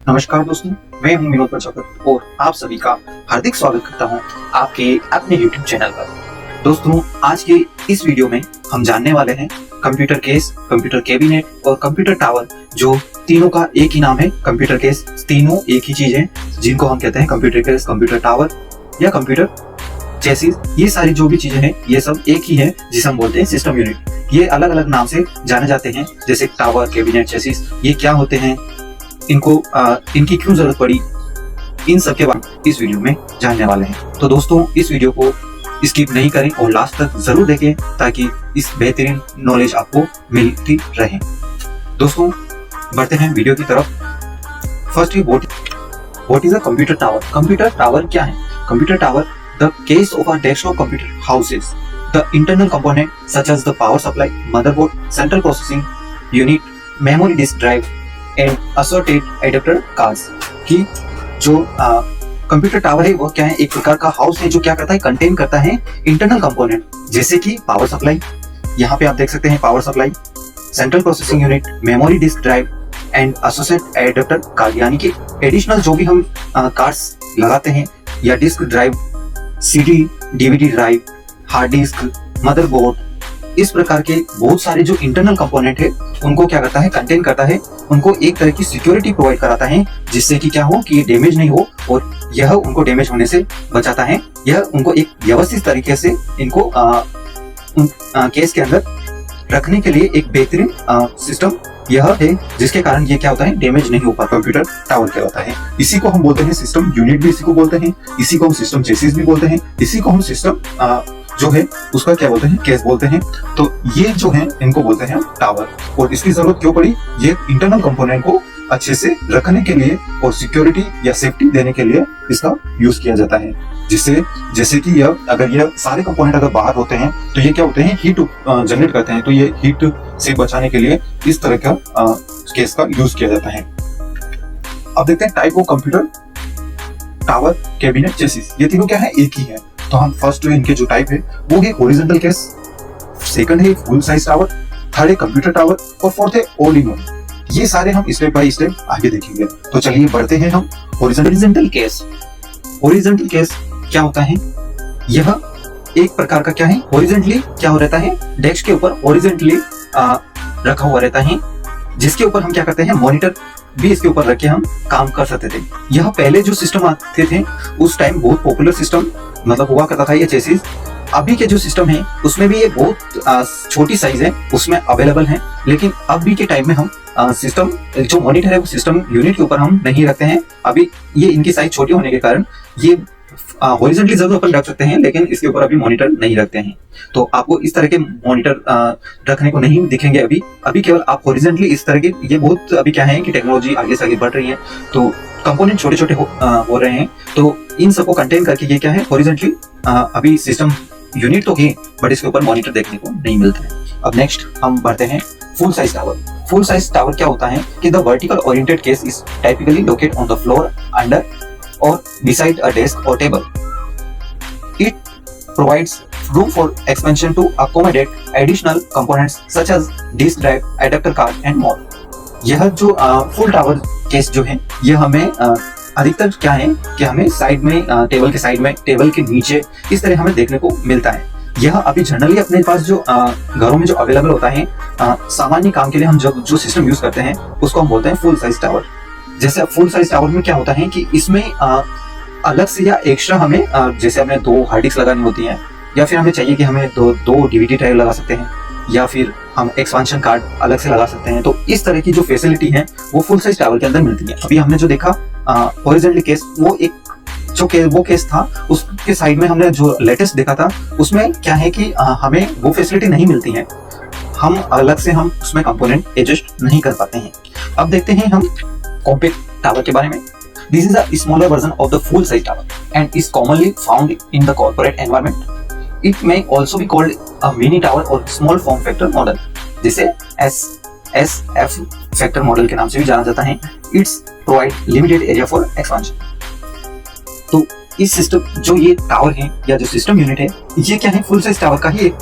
नमस्कार दोस्तों, मैं हूं विनोद प्रजापति और आप सभी का हार्दिक स्वागत करता हूं आपके अपने YouTube चैनल पर। दोस्तों, आज के इस वीडियो में हम जानने वाले हैं कंप्यूटर केस, कंप्यूटर कैबिनेट और कंप्यूटर टावर, जो तीनों का एक ही नाम है। कंप्यूटर केस तीनों एक ही चीज है, जिनको हम कहते हैं कंप्यूटर केस, कंप्यूटर टावर या कंप्यूटर चेसिस। ये सारी जो भी चीजें हैं ये सब एक ही है, जिसे हम बोलते हैं सिस्टम यूनिट। ये अलग अलग नाम से जाने जाते हैं, जैसे टावर, कैबिनेट, चेसिस। ये क्या होते हैं, इनको इनकी क्यों जरूरत पड़ी, इन सब के बारे में इस वीडियो में जानने वाले हैं। तो दोस्तों, इस वीडियो को स्किप नहीं करें और लास्ट तक जरूर देखें, ताकि इस बेहतरीन नॉलेज आपको मिलती रहे। दोस्तों, बढ़ते हैं वीडियो की तरफ। First, what is a computer tower? Computer tower क्या है? Computer tower, the case of a desktop computer houses the internal component such as the power supply, motherboard, central processing unit, memory disk drive and assorted adapter cards. की जो computer tower है वो क्या है? एक प्रकार का हाउस है जो क्या करता है, कंटेन करता है इंटरनल कंपोनेंट, जैसे कि पावर सप्लाई। यहाँ पे आप देख सकते हैं power supply, central processing unit, memory disk drive and associated adapter card. यानी कि एडिशनल जो भी हम कार्ड्स लगाते हैं, या disk drive, CD DVD drive, hard disk, motherboard, इस प्रकार के बहुत सारे जो इंटरनल कंपोनेंट है उनको क्या करता है, कंटेन करता है। उनको एक तरह की सिक्योरिटी प्रोवाइड कराता है, जिससे कि क्या हो कि ये डैमेज नहीं हो, और यह उनको डैमेज होने से बचाता है। यह उनको एक व्यवस्थित तरीके से इनको केस के अंदर रखने के लिए एक बेहतरीन सिस्टम यह है, जिसके कारण ये क्या होता है, डैमेज नहीं हो पाता। कंप्यूटर टावर क्या होता है? इसी को हम बोलते हैं सिस्टम यूनिट भी, इसी को बोलते हैं, इसी को हम सिस्टम चेसिस भी बोलते हैं, इसी को हम सिस्टम जो है उसका क्या बोलते हैं, केस बोलते हैं। तो ये जो है इनको बोलते हैं टावर। और इसकी जरूरत क्यों पड़ी? ये इंटरनल कंपोनेंट को अच्छे से रखने के लिए और सिक्योरिटी या सेफ्टी देने के लिए इसका यूज किया जाता है। जिससे जैसे कि अगर ये सारे कंपोनेंट अगर बाहर होते हैं तो ये क्या होते हैं, हीट जनरेट करते हैं। तो ये हीट से बचाने के लिए इस तरह का केस का यूज किया जाता है। अब देखते हैं type of computer tower, cabinet, chassis. ये तीनों क्या है, एक ही है। तो हम फर्स्ट जो इनके जो टाइप है वो है हॉरिजॉन्टल केस, सेकंड है फुल साइज टावर, थर्ड है कंप्यूटर टावर और फोर्थ है ऑल इन वन। ये सारे हम स्टेप बाय स्टेप आगे देखेंगे। तो चलिए बढ़ते हैं हम हॉरिजॉन्टल केस। हॉरिजॉन्टल केस क्या होता है? यह एक प्रकार का क्या है, हॉरिजॉन्टली क्या हो रहता है, डेस्क के ऊपर हॉरिजॉन्टली रखा हुआ रहता है, जिसके ऊपर हम क्या करते हैं, मॉनिटर भी इसके ऊपर रख के हम काम कर सकते थे। यह पहले जो सिस्टम आते थे उस टाइम बहुत पॉपुलर सिस्टम मतलब हुआ करता था ये चेसिस। अभी के जो सिस्टम है उसमें भी ये बहुत छोटी साइज है, उसमें अवेलेबल है। लेकिन अभी के टाइम में हम सिस्टम जो मॉनिटर है वो सिस्टम यूनिट के ऊपर हम नहीं रखते हैं। अभी ये इनकी साइज छोटी होने के कारण ये हॉरिजॉन्टली जगह ऊपर रख सकते हैं, लेकिन इसके ऊपर अभी मॉनिटर नहीं रखते हैं। तो आपको इस तरह के मॉनिटर रखने को नहीं दिखेंगे अभी केवल आप हॉरिजॉन्टली इस तरह के। ये बहुत अभी क्या है कि टेक्नोलॉजी आगे से आगे बढ़ रही है, तो कंपोनेंट छोटे छोटे हो रहे हैं। तो इन सबको कंटेन करके ये क्या है, हॉरिजॉन्टली अभी सिस्टम यूनिट तो है, बट इसके ऊपर मॉनिटर देखने को नहीं मिलता है। अब नेक्स्ट हम बढ़ते हैं full size tower. Full size tower क्या होता है कि the vertical oriented case is typically located on the floor, under or beside a desk or table. It provides room for expansion to accommodate additional components such as disk drive, adapter card and more. यह जो full tower case जो है, यह हमें अधिकतर क्या है कि हमें साइड में टेबल के साइड में, टेबल के नीचे इस तरह हमें देखने को मिलता है। यह अभी जनरली अपने पास जो घरों में जो अवेलेबल होता है, सामान्य काम के लिए हम जो सिस्टम यूज करते हैं उसको हम बोलते हैं फुल साइज टावर। जैसे फुल साइज टावर में क्या होता है कि इसमें अलग से या एक्स्ट्रा हमें जैसे हमें 2 हार्ड डिस्क लगानी होती हैं, या फिर हमें चाहिए कि हमें दो डीवीडी ड्राइव लगा सकते हैं, या फिर हम एक्सपांशन कार्ड अलग से लगा सकते हैं। तो इस तरह की जो फैसिलिटी है वो फुल साइज टावर के अंदर मिलती है। अभी हमने जो देखा हॉरिजॉन्टल केस, वो एक वो केस था, उसके साइड में हमने जो लेटेस्ट देखा था उसमें क्या है कि हमें वो फैसिलिटी नहीं मिलती है, हम अलग से हम उसमें कंपोनेंट एडजस्ट नहीं कर पाते हैं। अब देखते हैं हम कॉम्पैक्ट टावर के बारे में। This is a smaller version of the full size tower and is commonly found in the corporate environment. It may also be called a mini tower or small form factor model, जिसे SF factor model के नाम से भी जाना जाता है। It's provide limited area for expansion. तो इस सिस्टम जो ये टावर है या जो सिस्टम यूनिट है, ये क्या है, फुल साइज टावर का ही एक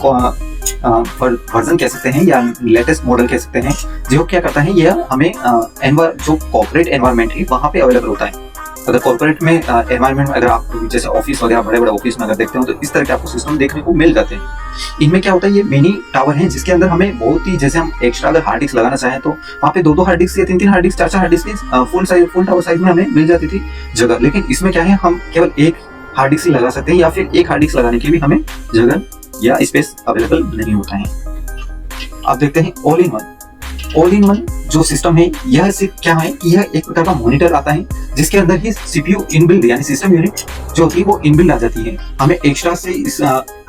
वर्जन कह सकते हैं या लेटेस्ट मॉडल कह सकते हैं, जो क्या करता है यह हमें जो कॉर्पोरेट एनवायरनमेंट है वहाँ पे अवेलेबल होता है। अगर कॉर्पोरेट में एनवायरनमेंट में अगर आप जैसे ऑफिस वगैरह बड़े बड़े ऑफिस में अगर देखते हो तो इस तरह के आपको सिस्टम देखने को मिल जाते हैं। इनमें क्या होता है, ये मिनी टावर है जिसके अंदर हमें बहुत ही, जैसे हम एक्स्ट्रा अगर हार्ड डिस्क लगाना चाहें तो वहाँ पे 2-2 हार्ड डिस्क या 3-3 hard disk, 4-4 hard disk full tower size में हमें मिल जाती थी जगह। लेकिन इसमें क्या है, हम केवल एक हार्ड डिस्क लगा सकते हैं या फिर एक हार्ड डिस्क लगाने की भी हमें जगह या स्पेस अवेलेबल नहीं होता है। आप देखते हैं ऑल इन वन जो सिस्टम है, यह सिर्फ क्या है कि यह एक प्रकार का मॉनिटर आता है जिसके अंदर ही सीपीयू इनबिल्ड यानी सिस्टम यूनिट जो होती है वो इनबिल्ड आ जाती है। हमें एक्स्ट्रा से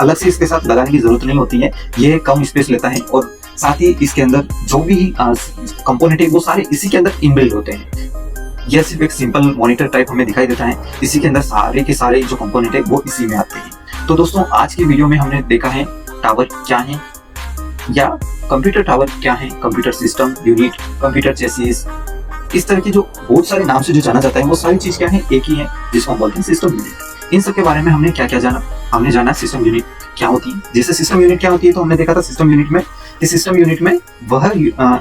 अलग से इसके साथ लगाने की जरूरत नहीं होती है। ये कम स्पेस लेता है और साथ ही इसके अंदर जो भी कंपोनेंट है वो सारे इसी के अंदर इनबिल्ड होते हैं। यह सिर्फ एक सिंपल मॉनिटर टाइप हमें दिखाई देता है, इसी के अंदर सारे के सारे जो कंपोनेंट है वो इसी में आते हैं। तो दोस्तों आज की वीडियो में हमने देखा है टावर क्या है या कंप्यूटर टावर क्या है, computer system unit, computer chassis, इस तरह के जो बहुत सारे नाम से जो जाना जाता है वो सारी चीज क्या है, एक ही है जिसको हम बोलते हैं सिस्टम यूनिट। इन सब के बारे में हमने क्या क्या जाना, हमने जाना सिस्टम यूनिट क्या होती है। जैसे सिस्टम यूनिट क्या होती है तो हमने देखा था सिस्टम यूनिट में कि सिस्टम यूनिट में वह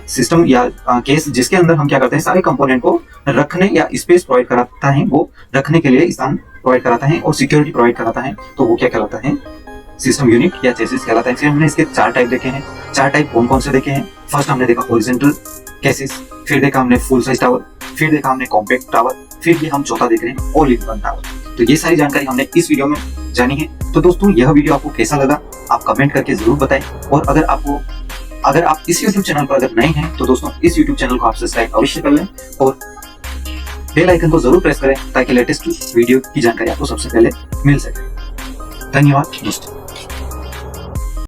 सिस्टम या केस जिसके अंदर हम क्या करते हैं, सारे कंपोनेंट को रखने या स्पेस प्रोवाइड कराता है, वो रखने के लिए स्थान प्रोवाइड कराता है और सिक्योरिटी प्रोवाइड कराता है, तो वो क्या कहलाता है, सिस्टम यूनिट या चेसिस कहलाता है। हमने इसके 4 टाइप देखे हैं। 4 टाइप कौन कौन से देखे हैं? फर्स्ट हमने देखा हॉरिजॉन्टल केसिस, फिर देखा हमने फुल साइज टावर, फिर देखा हमने कॉम्पैक्ट टावर, फिर ये हम चौथा देख रहे हैं ऑल इन वन टावर। तो ये सारी जानकारी हमने इस वीडियो में जानी है। तो दोस्तों यह वीडियो आपको कैसा लगा आप कमेंट करके जरूर बताएं, और अगर आप इस YouTube चैनल पर अगर नए हैं तो दोस्तों इस YouTube चैनल को आप सब्सक्राइब अवश्य कर लें और बेल आइकन को जरूर प्रेस करें ताकि लेटेस्ट वीडियो की जानकारी आपको सबसे पहले मिल सके। धन्यवाद दोस्तों।